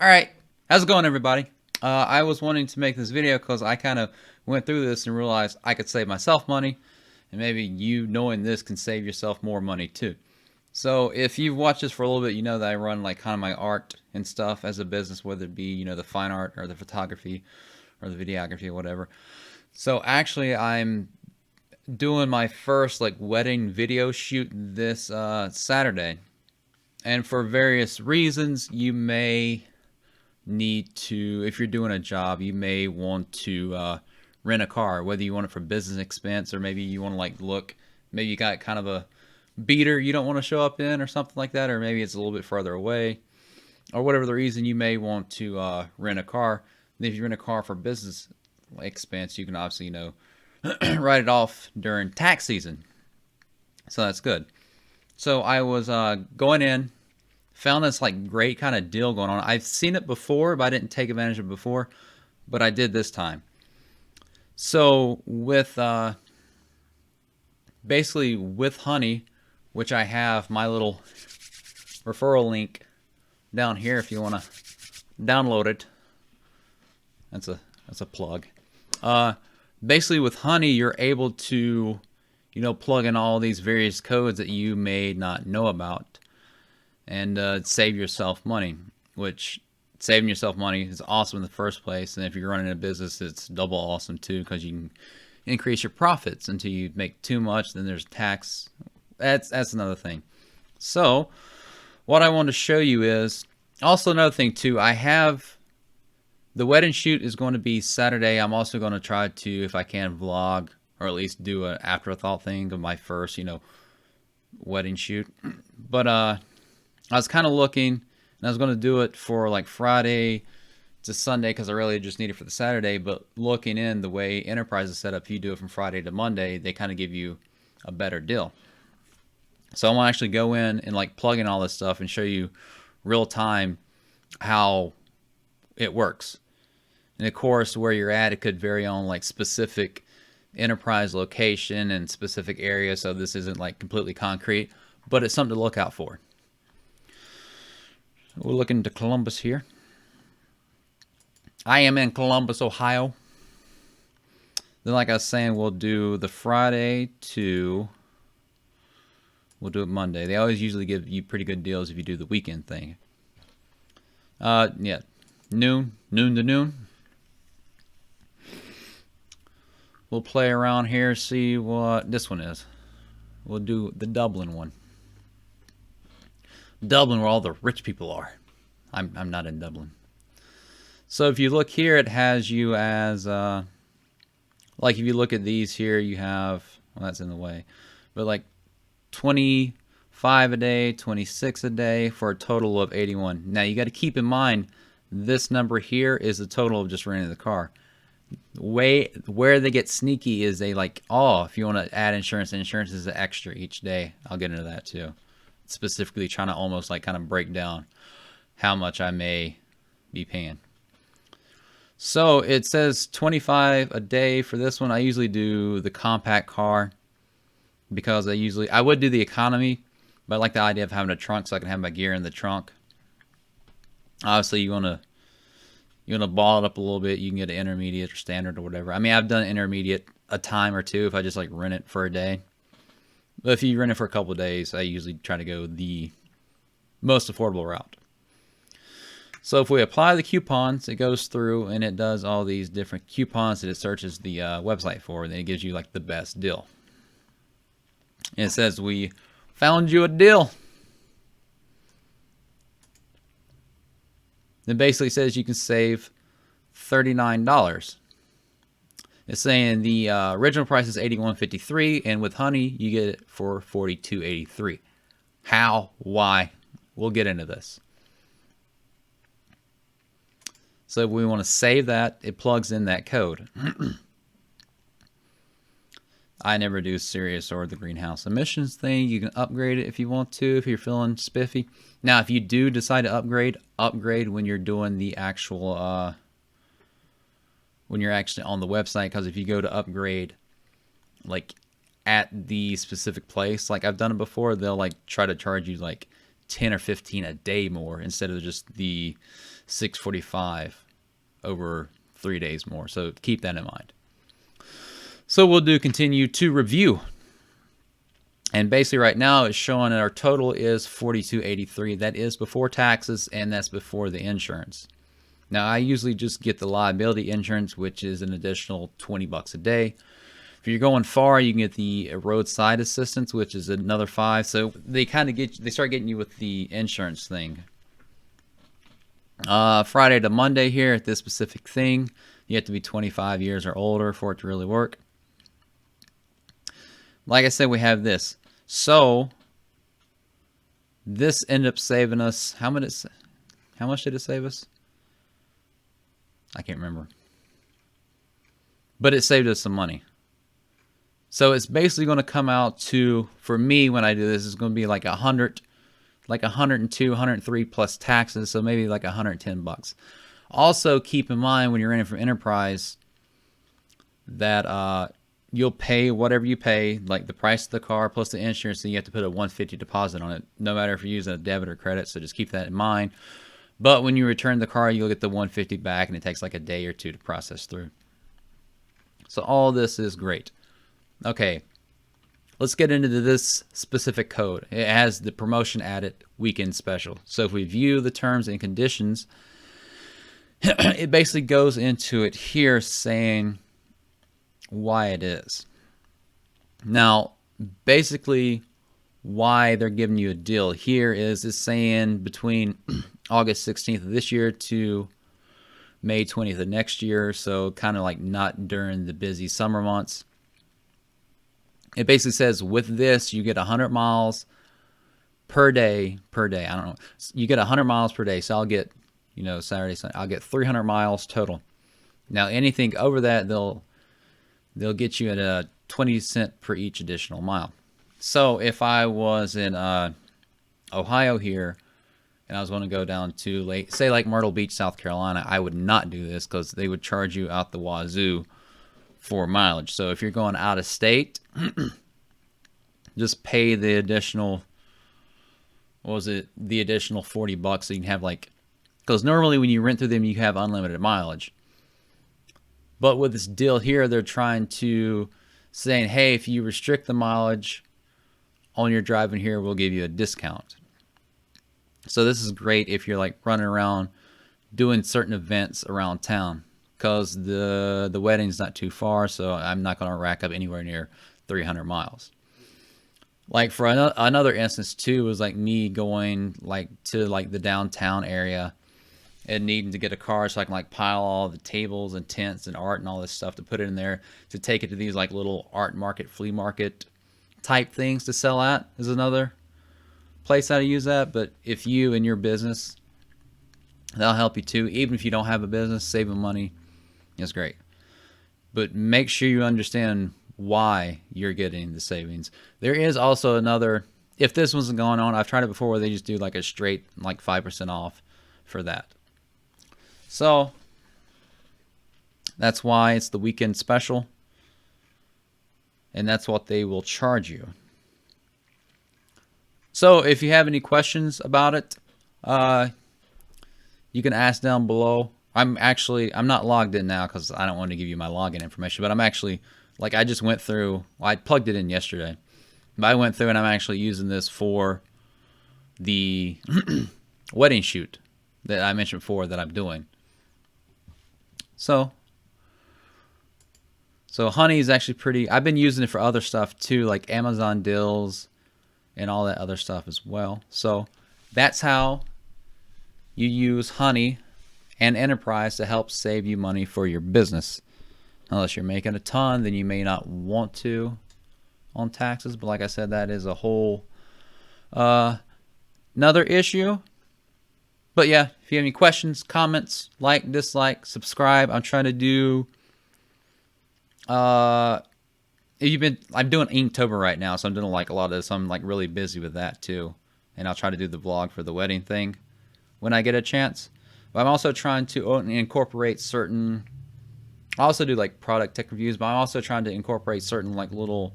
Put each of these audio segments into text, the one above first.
Alright, how's it going, everybody? I was wanting to make this video because I kind of went through this and realized I could save myself money, and maybe you knowing this can save yourself more money too. So if you've watched this for a little bit, you know that I run like kind of my art and stuff as a business, whether it be, the fine art or the photography or the videography or whatever. So actually I'm doing my first like wedding video shoot this Saturday. And for various reasons, you may need to, if you're doing a job, you may want to rent a car, whether you want it for business expense or maybe you want to like look, maybe you got kind of a beater you don't want to show up in or something like that, or maybe it's a little bit further away, or whatever the reason, you may want to rent a car. And if you rent a car for business expense, you can obviously, write it off during tax season. So that's good. So I was going in, found this like great kind of deal going on. I've seen it before, but I didn't take advantage of it before, but I did this time. So with basically with Honey, which I have my little referral link down here if you want to download it. That's a plug. Uh, Basically with Honey, you're able to plug in all these various codes that you may not know about and save yourself money, which saving yourself money is awesome in the first place. And if you're running a business, it's double awesome too, because you can increase your profits until you make too much. Then there's tax. That's another thing. So what I want to show you is also another thing too. I have the wedding shoot is going to be Saturday. I'm also going to try to, if I can, vlog or at least do an afterthought thing of my first, wedding shoot. But I was kind of looking, and I was going to do it for like Friday to Sunday because I really just need it for the Saturday. But looking in the way Enterprise is set up, if you do it from Friday to Monday, they kind of give you a better deal. So I want to actually go in and like plug in all this stuff and show you real time how it works. And of course, where you're at, it could vary on like specific Enterprise location and specific area. So this isn't like completely concrete, but it's something to look out for. We're looking to Columbus here. I am in Columbus, Ohio. Then, like I was saying, we'll do the Friday to, we'll do it Monday. They always usually give you pretty good deals if you do the weekend thing. Yeah, noon to noon. We'll play around here, see what this one is. We'll do the Dublin one. Dublin, where all the rich people are. I'm not in Dublin. So if you look here, it has you as, like if you look at these here, you have, well, that's in the way, but like 25 a day, 26 a day for a total of 81. Now you got to keep in mind, this number here is the total of just renting the car. Where they get sneaky is they like, oh, if you want to add insurance, insurance is an extra each day. I'll get into that too. Specifically trying to almost like kind of break down how much I may be paying. So it says 25 a day for this one. I usually do the compact car because I would do the economy, but I like the idea of having a trunk so I can have my gear in the trunk. Obviously you want to ball it up a little bit. You can get an intermediate or standard or whatever. I mean, I've done intermediate a time or two if I just like rent it for a day. But if you rent it for a couple of days, I usually try to go the most affordable route. So if we apply the coupons, it goes through and it does all these different coupons that it searches the website for, and then it gives you like the best deal. And it says, we found you a deal. It basically says you can save $39. It's saying the original price is $81.53, and with Honey, you get it for $42.83. How? Why? We'll get into this. So if we want to save that, it plugs in that code. I never do Sirius or the greenhouse emissions thing. You can upgrade it if you want to, if you're feeling spiffy. Now, if you do decide to upgrade when you're doing the actual, when you're actually on the website. Because if you go to upgrade, like at the specific place, like I've done it before, they'll like try to charge you like 10 or 15 a day more instead of just the $645 over 3 days more. So keep that in mind. So we'll do continue to review. And basically right now it's showing that our total is $42.83. That is before taxes, and that's before the insurance. Now I usually just get the liability insurance, which is an additional $20 a day. If you're going far, you can get the roadside assistance, which is another $5. So they start getting you with the insurance thing. Friday to Monday here at this specific thing, you have to be 25 years or older for it to really work. Like I said, we have this. So this ended up saving us, how much did it save us? I can't remember. But it saved us some money. So it's basically going to come out to, for me when I do this, it's going to be like 102, 103 plus taxes, so maybe like $110. Also keep in mind when you're renting from Enterprise that you'll pay whatever you pay, like the price of the car plus the insurance, and you have to put a $150 deposit on it, no matter if you're using a debit or credit, so just keep that in mind. But when you return the car, you'll get the $150 back, and it takes like a day or two to process through. So all this is great. Okay, let's get into this specific code. It has the promotion added, weekend special. So if we view the terms and conditions, it basically goes into it here saying why it is. Now, basically why they're giving you a deal here is it's saying between August 16th of this year to May 20th of next year, so kind of like not during the busy summer months. It basically says with this you get 100 miles per day. I don't know. You get 100 miles per day. So I'll get, Saturday, Sunday, I'll get 300 miles total. Now anything over that, they'll get you at a 20 cents per each additional mile. So if I was in Ohio here and I was going to go down to say like Myrtle Beach, South Carolina, I would not do this because they would charge you out the wazoo for mileage. So if you're going out of state, just pay the additional, the additional $40 so you can have because normally when you rent through them, you have unlimited mileage. But with this deal here, they're trying to saying, hey, if you restrict the mileage on your driving here, we'll give you a discount. So this is great if you're running around doing certain events around town, because the wedding's not too far, so I'm not going to rack up anywhere near 300 miles. Like for another instance too, was me going to the downtown area and needing to get a car so I can pile all the tables and tents and art and all this stuff to put it in there to take it to these little art market, flea market type things to sell at is another place how to use that. But if you and your business, that'll help you too. Even if you don't have a business, saving money is great. But make sure you understand why you're getting the savings. There is also another, if this wasn't going on, I've tried it before where they just do a straight 5% off for that. So that's why it's the weekend special, and that's what they will charge you. So if you have any questions about it, you can ask down below. I'm not logged in now because I don't want to give you my login information, but I'm actually, I just went through, I plugged it in yesterday, but I went through and I'm actually using this for the wedding shoot that I mentioned before that I'm doing. So Honey is actually pretty, I've been using it for other stuff too, like Amazon deals and all that other stuff as well. So that's how you use Honey and Enterprise to help save you money for your business. Unless you're making a ton, then you may not want to on taxes. But like I said, that is a whole another issue. But yeah, if you have any questions, comments, dislike, subscribe. I'm trying to do I'm doing Inktober right now, so I'm doing a lot of this. I'm really busy with that too. And I'll try to do the vlog for the wedding thing when I get a chance. But I'm also trying to incorporate certain, I also do product tech reviews, but I'm also trying to incorporate certain little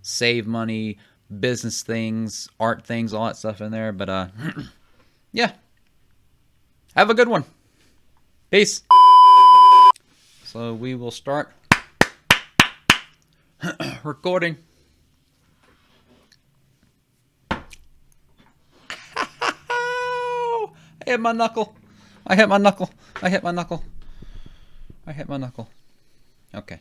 save money, business things, art things, all that stuff in there. But yeah. Have a good one. Peace. So we will start recording. I hit my knuckle. I hit my knuckle. I hit my knuckle. I hit my knuckle. Okay.